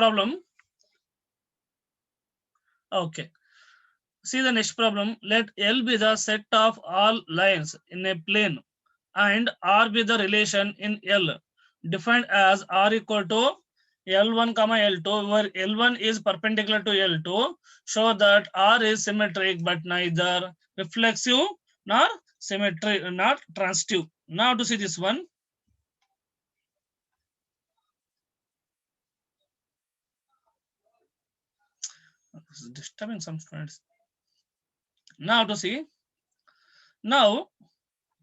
problem. Okay. See the next problem. Let L be the set of all lines in a plane and R be the relation in L, defined as R equal to L1 comma L2, where L1 is perpendicular to L2. Show that R is symmetric but neither reflexive nor symmetric, not transitive. Now to see this one. This is disturbing some students. Now to see. Now,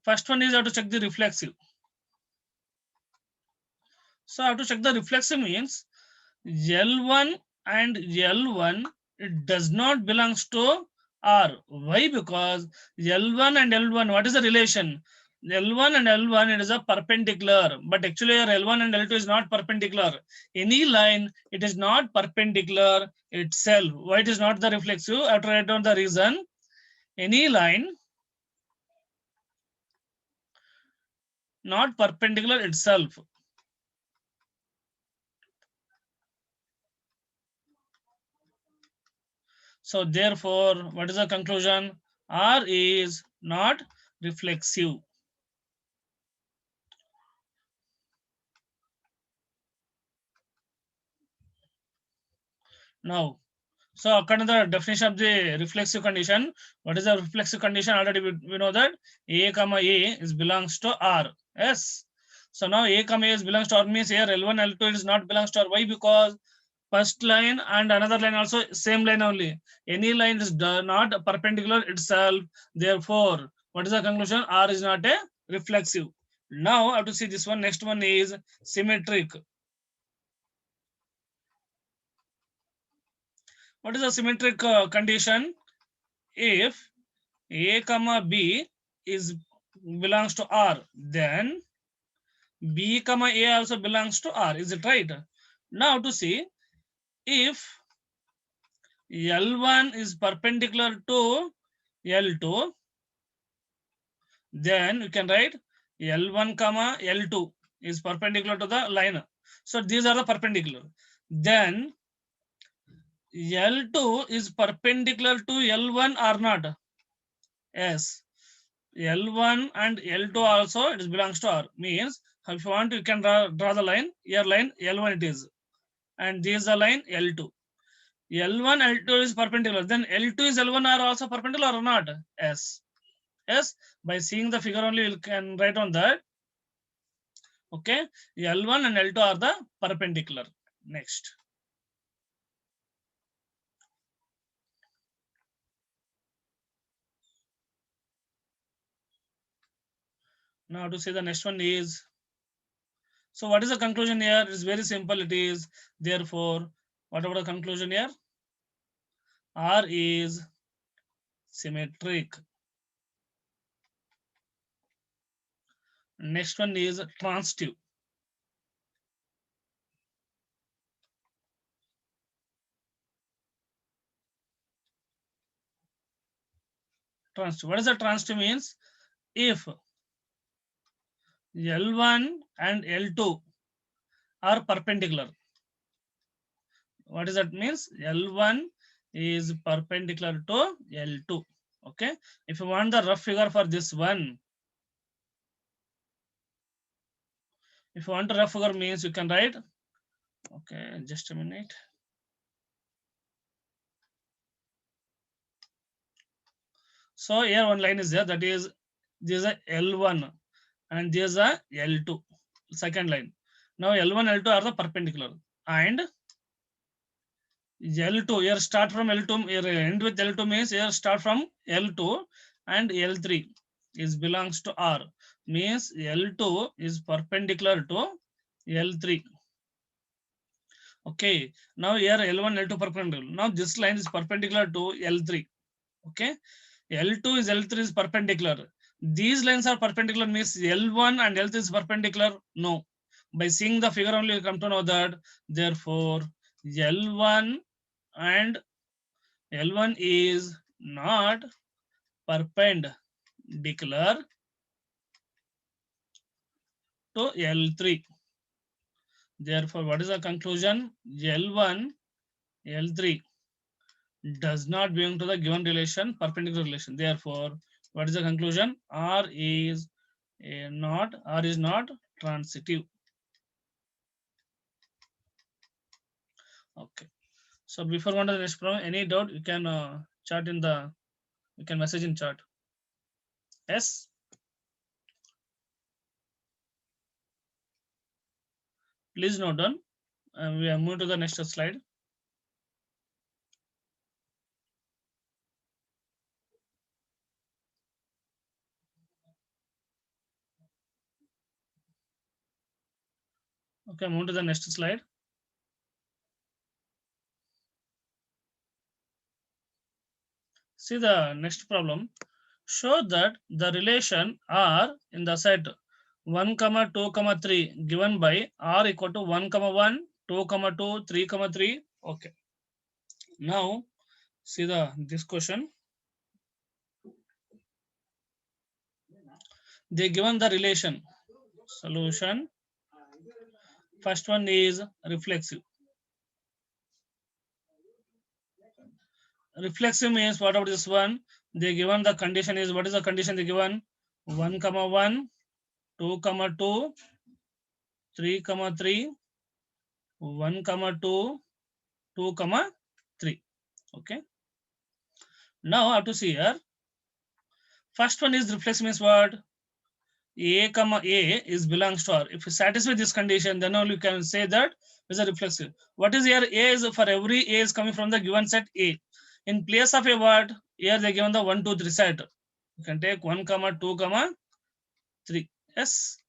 first one is how to check the reflexive. So how to check the reflexive means L1 and L1, it does not belongs to R. Why? Because L1 and L1, what is the relation? L1 and L1, it is a perpendicular, but actually your L1 and L2 is not perpendicular. Any line, it is not perpendicular itself. Why it is not the reflexive? I have to write down the reason. Any line not perpendicular itself. So therefore, what is the conclusion? R is not reflexive. Now, so according to the definition of the reflexive condition, what is the reflexive condition? Already we know that A comma A is belongs to R. Yes. So now A comma A is belongs to R means here L1, L2 is not belongs to R. Why? Because first line and another line also same line only. Any line is not perpendicular itself. Therefore, what is the conclusion? R is not a reflexive. Now I have to see this one. Next one is symmetric. What is the symmetric condition? If A comma B is belongs to R, then B comma A also belongs to R. Is it right? Now to see if L1 is perpendicular to L2, then you can write L1 comma L2 is perpendicular to the line. So these are the perpendicular. Then L2 is perpendicular to L1 or not? Yes. L1 and L2 also it belongs to R. Means if you want you can draw the line. Here line L1 it is. And this is the line L2. L1, L2 is perpendicular. Then L2 is L1 are also perpendicular or not? Yes. Yes. By seeing the figure only you can write on that. Okay. L1 and L2 are the perpendicular. Next. Now to see the next one is. So what is the conclusion here? It's very simple. It is therefore, what about the conclusion here? R is symmetric. Next one is transitive. Transitive. What is the transitive means? If L1 and L2 are perpendicular. What does that means? L1 is perpendicular to L2. Okay. If you want the rough figure for this one, if you want a rough figure means you can write. Okay, just a minute. So here one line is there, that is this is a L1 and this is a L2, second line. Now L1, L2 are the perpendicular and L2 here start from L2, here end with L2 means here start from L2 and L3 is belongs to R means L2 is perpendicular to L3. Okay, now here L1, L2 perpendicular. Now this line is perpendicular to L3. Okay, L2 is L3 is perpendicular. These lines are perpendicular means L1 and L3 is perpendicular. No, by seeing the figure only you come to know that. Therefore, L1 and L1 is not perpendicular to L3. Therefore, what is the conclusion? L1, L3 does not belong to the given relation, perpendicular relation. Therefore, what is the conclusion? R is not transitive. Okay. So before going to the next problem, any doubt you can chat in the, you can message in chat. Yes. Please note down. We are moving to the next slide. Okay, move to the next slide. See the next problem. Show that the relation R in the set 1, 2, 3 given by R equal to 1, 1, 2, 2, 3, 3. Okay. Now see this question. They given the relation. Solution. First one is reflexive. Reflexive means what about this one? They given the condition is, what is the condition they given? 1, 1, 2, 2, 3, 3, 1, 2, 2, 3. Okay. Now I have to see here. First one is reflexive means what? A comma A is belongs to R. If you satisfy this condition, then only you can say that is a reflexive. What is here? A is for every A is coming from the given set A. In place of a word, here they given the 1, 2, 3 set. You can take 1, 2, 3. Yes.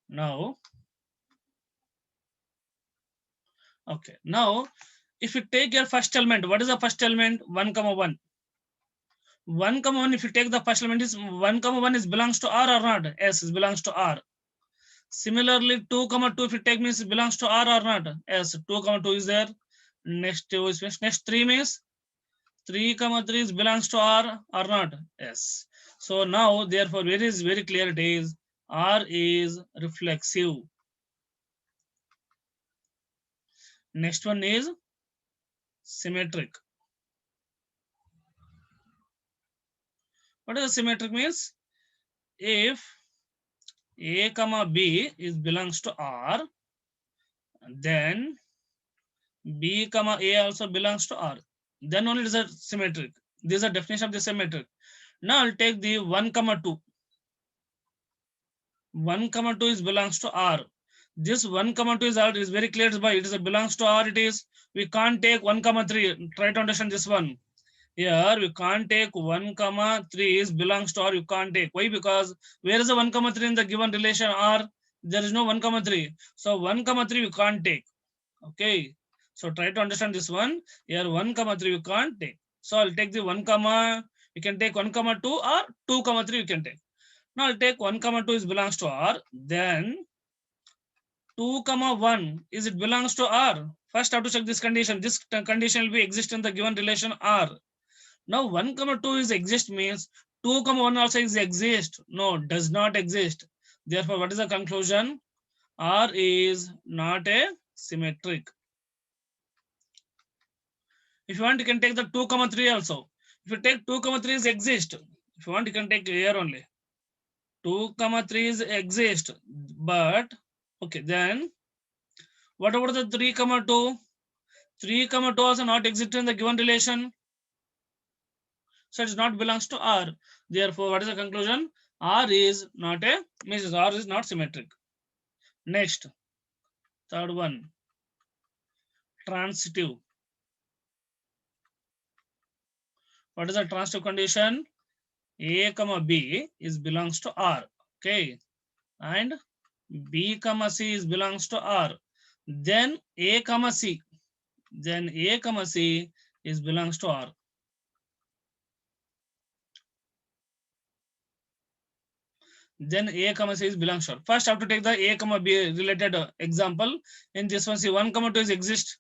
Now, okay. Now, if you take your first element, what is the first element? 1, 1. 1, 1, if you take the first element is 1, 1 is belongs to R or not? Yes, it belongs to R. Similarly, 2, 2 if you take means it belongs to R or not? Yes, 2, 2 is there. Next 2 is next 3 means 3, 3 is belongs to R or not? Yes. So now therefore very clear it is R is reflexive. Next one is symmetric. What is symmetric means? If A comma B is belongs to R, then B comma A also belongs to R. Then only it is a symmetric. This is a definition of the symmetric. Now I'll take the 1 comma 2. 1 comma 2 is belongs to R. This 1 comma 2 is R is very clear by it is a belongs to R. It is, we can't take 1 comma 3. Try to understand this one. Here we can't take 1 comma 3 is belongs to R. You can't take. Why? Because where is the 1 comma 3 in the given relation R? There is no 1 comma 3. So 1 comma 3 we can't take. Okay. So try to understand this one. Here 1 comma 3 you can't take. So I'll take the 1 comma. You can take 1 comma 2 or 2 comma 3 you can take. Now I'll take 1 comma 2 is belongs to R. Then 2 comma 1 is it belongs to R. First I have to check this condition. This condition will be exist in the given relation R. Now 1 comma 2 is exist means 2 comma 1 also is exist. No, does not exist. Therefore, what is the conclusion? R is not a symmetric. If you want, you can take the 2 comma 3 also. If you take 2 comma 3 is exist. If you want, you can take here only. 2 comma 3 is exist. But okay, then what about the 3 comma 2? 3 comma 2 also not exist in the given relation. So it not belongs to R. Therefore, what is the conclusion? R is not a, means R is not symmetric. Next, third one, transitive. What is the transitive condition? A comma B is belongs to R. Okay. And B comma C is belongs to R. Then A comma C. Then A comma C is belongs to R. Then A comma C is belongs to R. First I have to take the A comma B related example. In this one, see 1 comma 2 is exist.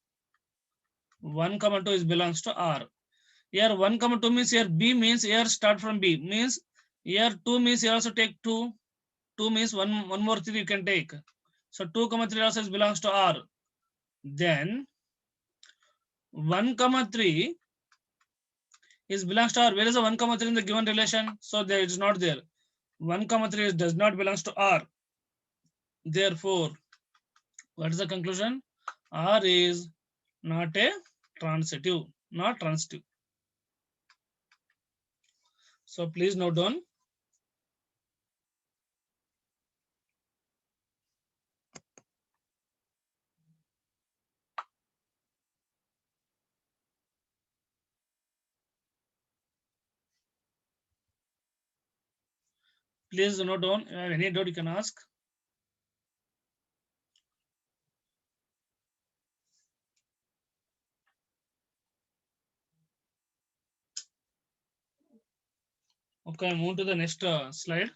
1 comma 2 is belongs to R. Here 1 comma 2 means here B means here start from B means Here 2 means you also take 2. 2 means one more 3 you can take. So 2 comma 3 also belongs to R. Then 1 comma 3 is belongs to R. Where is the 1 comma 3 in the given relation? So there is not there. 1 comma 3 does not belongs to R. Therefore, what is the conclusion? R is not a transitive, not transitive. So please note down. Please note down. If you have any doubt, you can ask. Okay, move to the next slide.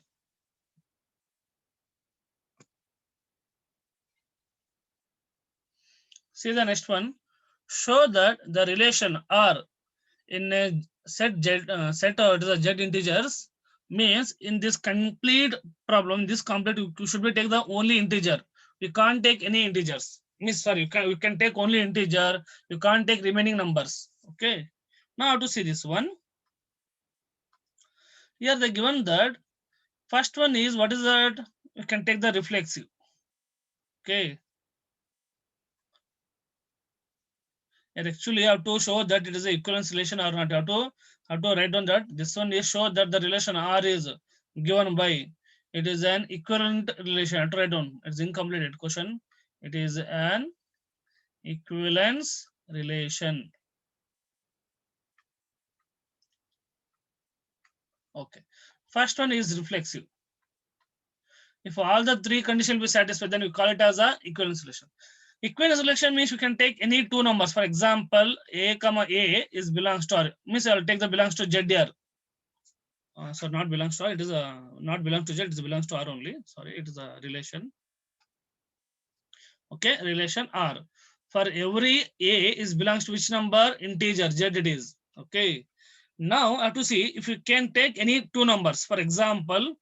See the next one. Show that the relation R in a set it is a Z integers means in this complete problem, this complete you should be take the only integer. You can't take any integers. Means sorry, you can take only integer. You can't take remaining numbers. Okay. Now how to see this one. Here they given that first one is what is that? You can take the reflexive. Okay. And actually, you have to show that it is an equivalence relation or not. You have to write down that this one is show that the relation R is given by it is an equivalent relation. I have to write down. It's incomplete question. It is an equivalence relation. Okay. First one is reflexive. If all the three conditions will be satisfied, then we call it as a equivalence relation. Equivalence relation means you can take any two numbers. For example, a comma a is belongs to R. Means I will take the belongs to Z here. So not belongs to R. It is a not belongs to Z. It belongs to R only. Sorry, it is a relation. Okay, relation R. For every a is belongs to which number? Integer Z it is. Okay. Now I have to see if you can take any two numbers. For example,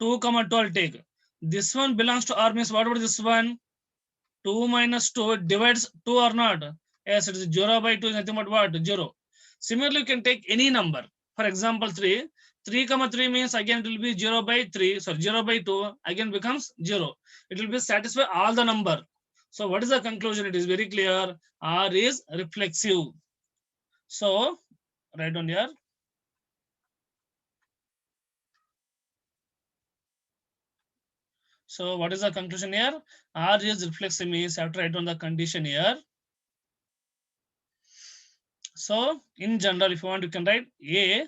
2 comma 12 take. This one belongs to R means what about this one? 2 minus 2 divides 2 or not? Yes, it is 0 by 2 is nothing but what? 0. Similarly, you can take any number. For example, 3. 3 comma 3 means again it will be 0 by 3. So 0 by 2 again becomes 0. It will be satisfy all the number. So what is the conclusion? It is very clear. R is reflexive. So write down here. So what is the conclusion here? R is reflexive means I have to write down the condition here. So in general, if you want, you can write A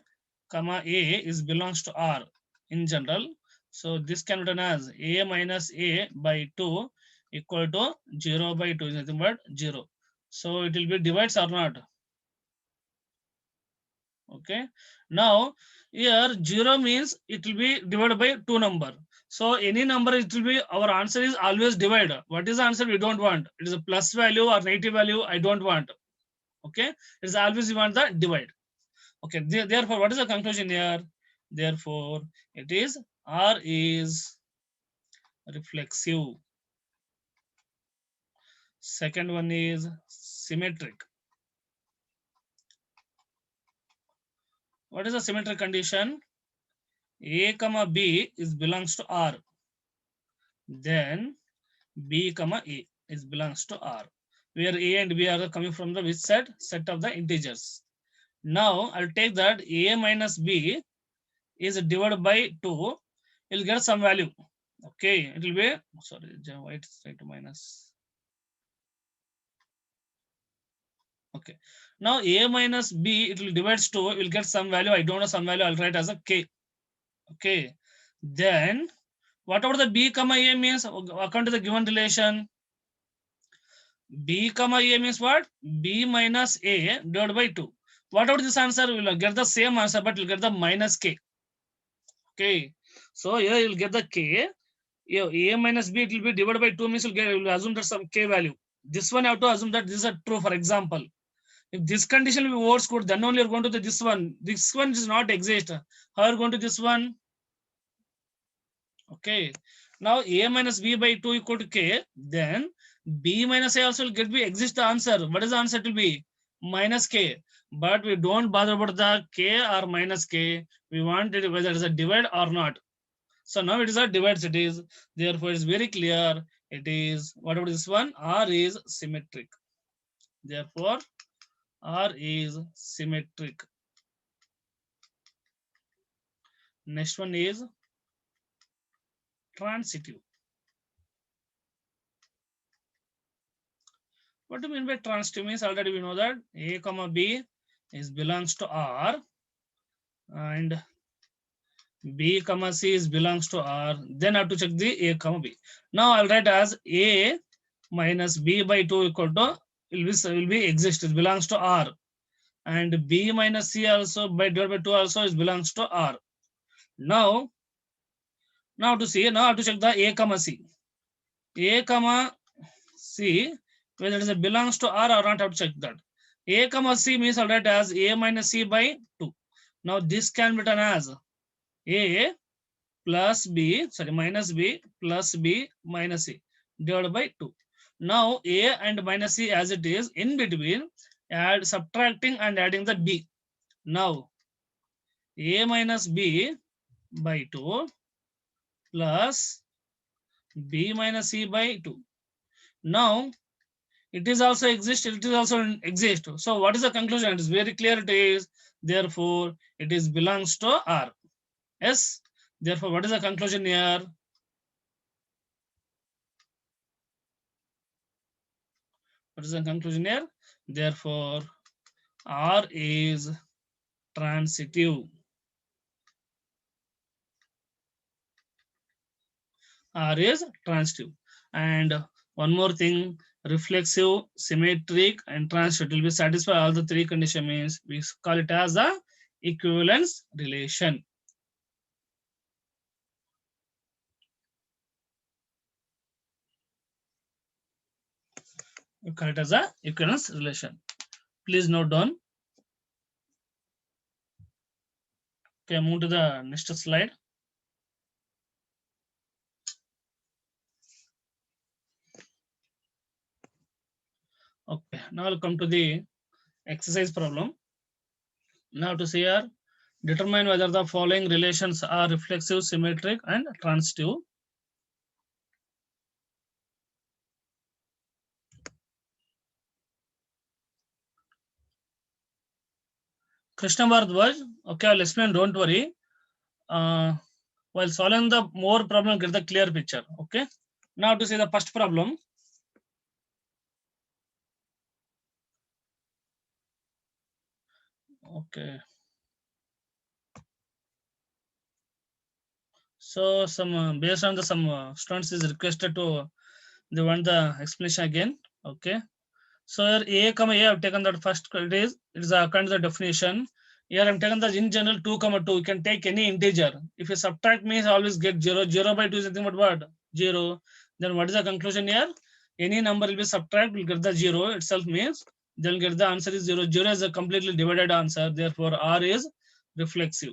comma A is belongs to R in general. So this can be written as A minus A by 2 equal to 0 by 2 is nothing but 0. So it will be divides or not. Okay. Now here 0 means it will be divided by 2 number. So any number it will be our answer is always divide. What is the answer we don't want? It is a plus value or negative value. I don't want. Okay. It is always we want the divide. Okay, therefore, what is the conclusion here? Therefore, it is R is reflexive. Second one is symmetric. What is the symmetric condition? A comma B is belongs to R. Then B comma A is belongs to R. Where A and B are coming from the which set? Set of the integers. Now I'll take that A minus B is divided by 2. You'll get some value. Okay, it will be sorry, why it's right to minus. Okay. Now A minus B, it will divides 2, will get some value. I don't know some value. I'll write as a K. Okay. Then whatever the B comma A means, according to the given relation, B comma A means what? B minus A divided by 2. Whatever this answer, will get the same answer, but you'll get the minus K. Okay. So here you'll get the K. A minus B, it will be divided by 2 means you'll assume that some K value. This one you have to assume that this is a true, for example. If this condition will be holds good, then only you're going to this one. This one does not exist. How are you going to this one? Okay. Now a minus b by 2 equal to k. Then b minus a also will get be exist the answer. What is the answer? It will be minus k. But we don't bother about the k or minus k. We want it whether it is a divide or not. So now it is a divide. It is therefore it is very clear. It is whatever this one R is symmetric. Therefore R is symmetric. Next one is transitive. What do you mean by transitive? Means already we know that a comma b is belongs to R and b comma c is belongs to R. Then I have to check the a comma b. Now I'll write as a minus b by 2 equal to will be exist. It belongs to R, and b minus c also by divided by 2 also is belongs to R. Now to see now I have to check the a comma c. A comma c whether it is a belongs to R or not. I have to check that. A comma c means I'll write as a minus c by 2. Now this can be written as a plus b, sorry, minus b plus b minus c divided by 2. Now a and minus c as it is, in between add subtracting and adding the b. Now a minus b by 2 plus b minus c by 2. Now it is also exist, it is also exist. So what is the conclusion? It is very clear. It is therefore it is belongs to R. Yes. Therefore, what is the conclusion here? What is the conclusion here? Therefore, R is transitive. R is transitive. And one more thing, reflexive, symmetric, and transitive will be satisfy all the three conditions. Means we call it as the equivalence relation. We call it as a equivalence relation. Please note down. Okay, move to the next slide. Okay, now I'll come to the exercise problem. Now to see here, determine whether the following relations are reflexive, symmetric, and transitive. Krishna Bharadwaj, okay, I'll explain, don't worry. While solving the more problem, get the clear picture, okay? Now to see the first problem. Okay. So some based on the some students is requested to they want the explanation again, okay? So here a comma a, I've taken that first. It is according to the definition. Here I'm taken the in general 2 comma 2. You can take any integer. If you subtract means always get 0. 0 by 2 is nothing but what? 0. Then what is the conclusion here? Any number will be subtract, will get the 0 itself means they'll get the answer is 0. 0 is a completely divided answer. Therefore R is reflexive.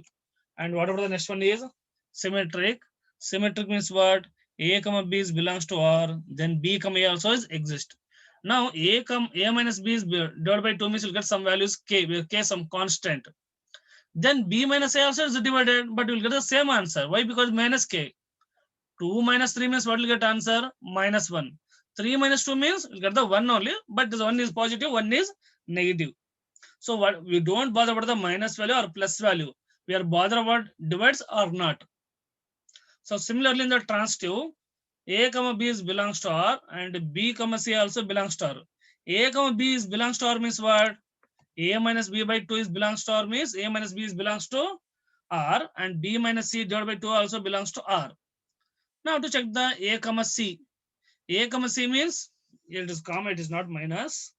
And whatever the next one is symmetric. Symmetric means what? A comma B is belongs to R. Then B comma A also is exist. Now a minus b is divided by 2 means you'll get some values k, where k some constant. Then b minus a also is divided, but you'll get the same answer. Why? Because minus k. 2 minus 3 means what will get answer? Minus 1. 3 minus 2 means you'll get the 1 only, but this one is positive, one is negative. So what we don't bother about the minus value or plus value. We are bothered about divides or not. So similarly in the transitive, a comma b is belongs to R and b comma c also belongs to R. A comma b is belongs to R means what? A minus b by 2 is belongs to R means a minus b is belongs to R and b minus c divided by 2 also belongs to R. Now to check the a comma c. A comma c means it is comma, it is not minus.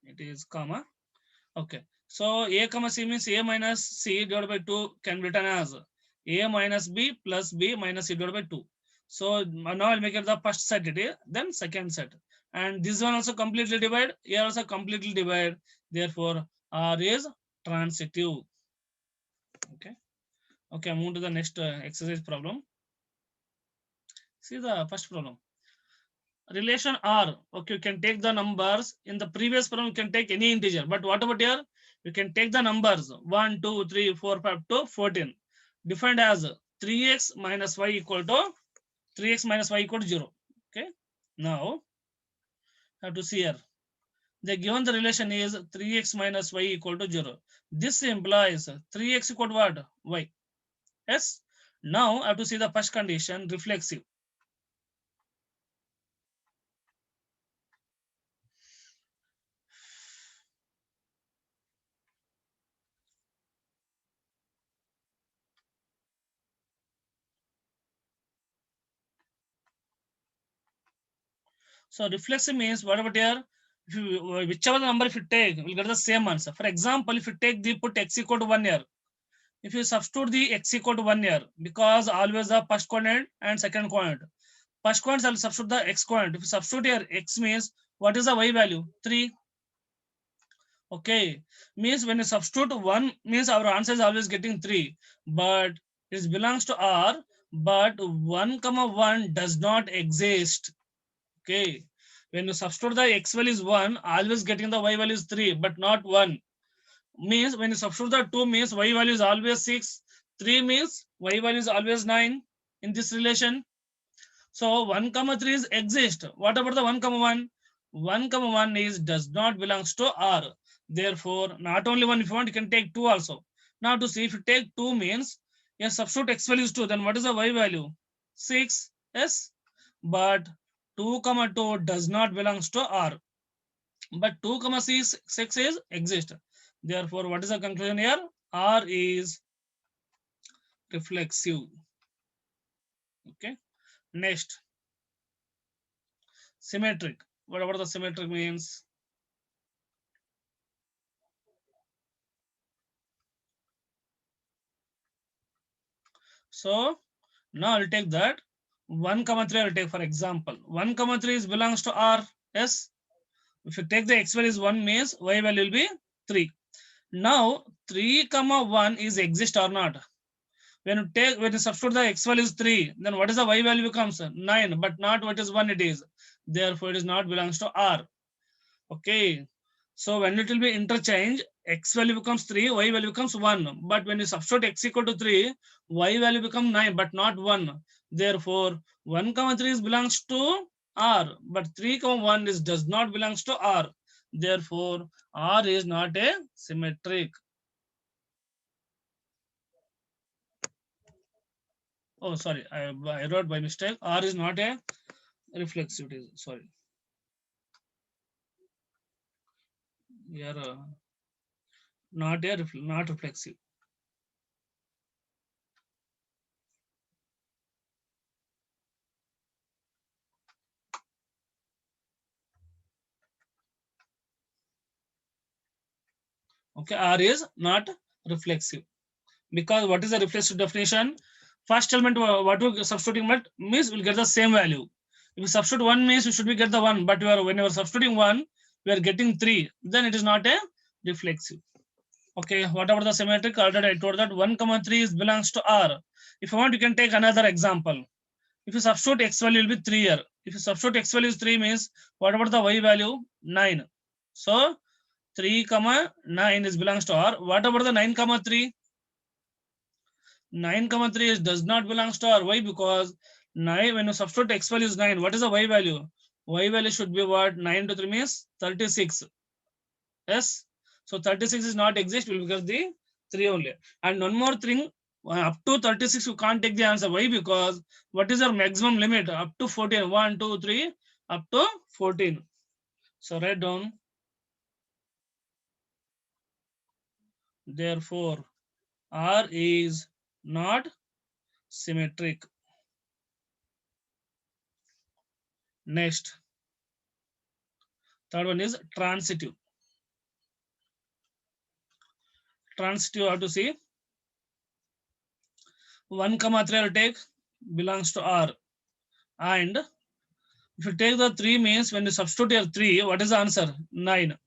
It is comma. Okay. So a comma c means a minus c divided by 2 can be written as a minus b plus b minus c divided by 2. So now I'll make it the first set, it is, then second set. And this one also completely divide, here also completely divide. Therefore, R is transitive. Okay. Okay, move to the next exercise problem. See the first problem. Relation R. Okay, you can take the numbers. In the previous problem, you can take any integer. But what about here? You can take the numbers 1, 2, 3, 4, 5 to 14. Defined as 3x minus y equal to 3x minus y equal to 0. Okay. Now, have to see here. They given the relation is 3x minus y equal to 0. This implies 3x equal to what? Y. Yes. Now, I have to see the first condition, reflexive. So reflexive means whatever here, if you, whichever number if you take, we'll get the same answer. For example, if you take the put x equal to 1 here, if you substitute the x equal to 1 here, because always the first coordinate and second coordinate. First coordinate, I'll substitute the x coordinate. If you substitute here, x means what is the y value? 3. Okay, means when you substitute 1 means our answer is always getting 3, but it belongs to R, but 1 comma 1 does not exist. Okay, when you substitute the x value is 1, always getting the y value is 3, but not 1. Means when you substitute the 2 means y value is always 6, 3 means y value is always 9 in this relation. So 1 comma 3 is exist. What about the 1 comma 1? 1 comma 1 is does not belongs to R. Therefore, not only 1, if you want, you can take 2 also. Now to see if you take 2 means, yes, substitute x value is 2, then what is the y value? 6, yes, but 2 comma 2 does not belongs to R. But 2 comma 6 is exist. Therefore, what is the conclusion here? R is reflexive. Okay. Next, symmetric. What the symmetric means? So now I'll take that 1 comma 3. I'll take for example 1 comma 3 is belongs to R. Yes. If you take the x value is 1 means y value will be 3. Now 3 comma 1 is exist or not? When you substitute the x value is 3, then what is the y value becomes? 9, but not what is 1 it is. Therefore, it is not belongs to R. Okay. So when it will be interchange, x value becomes 3, y value becomes 1. But when you substitute x equal to 3, y value becomes 9, but not 1. Therefore, 1 comma 3 is belongs to R, but 3 comma 1 is does not belongs to R. Therefore, R is not a symmetric. Oh, sorry, I wrote by mistake. R is not a reflexive. Sorry. We are not reflexive. Okay, R is not reflexive. Because what is the reflexive definition? First element, what we substituting but means we'll get the same value. If you substitute 1 means you should be get the 1, but when you are substituting 1, we are getting 3. Then it is not a reflexive. Okay, what about the symmetric? Already I told that 1 comma 3 is belongs to R. If you want, you can take another example. If you substitute x value will be 3 here. If you substitute x value is 3 means what about the y value? 9. So 3 comma 9 is belongs to R. What about the 9 comma 3? 9 comma 3 is does not belongs to R. Why? Because 9 when you substitute x value is 9. What is the y value? Y value should be what? 9 to 3 means 36. Yes. So 36 is not exist. We'll get the 3 only. And one more thing, up to 36 you can't take the answer. Why? Because what is your maximum limit? Up to 14. 1, 2, 3, up to 14. So write down. Therefore, R is not symmetric. Next, third one is transitive. Transitive, how to see? 1 comma 3 I'll take belongs to R. And if you take the 3 means when you substitute here 3, what is the answer? 9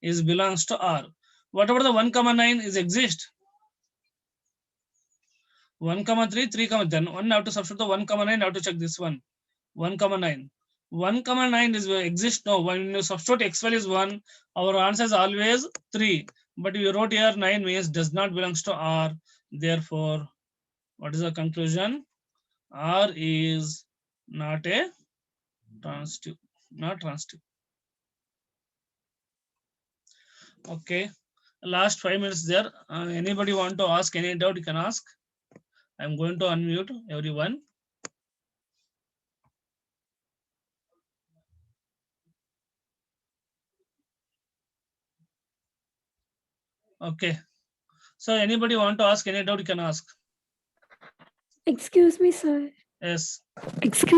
is belongs to R. What about the 1 comma 9 is exist? 1, 3, 3, then 1 have to substitute the 1, 9, have to check this one. 1, 9. 1, 9 is exists. No, when you substitute x value is 1, our answer is always 3. But you wrote here 9 means does not belongs to R. Therefore, what is the conclusion? R is not a transitive, not transitive. Okay. Last 5 minutes there. Anybody want to ask any doubt? You can ask. I'm going to unmute everyone. Okay. So anybody want to ask any doubt? You can ask. Excuse me, sir. Yes. Excuse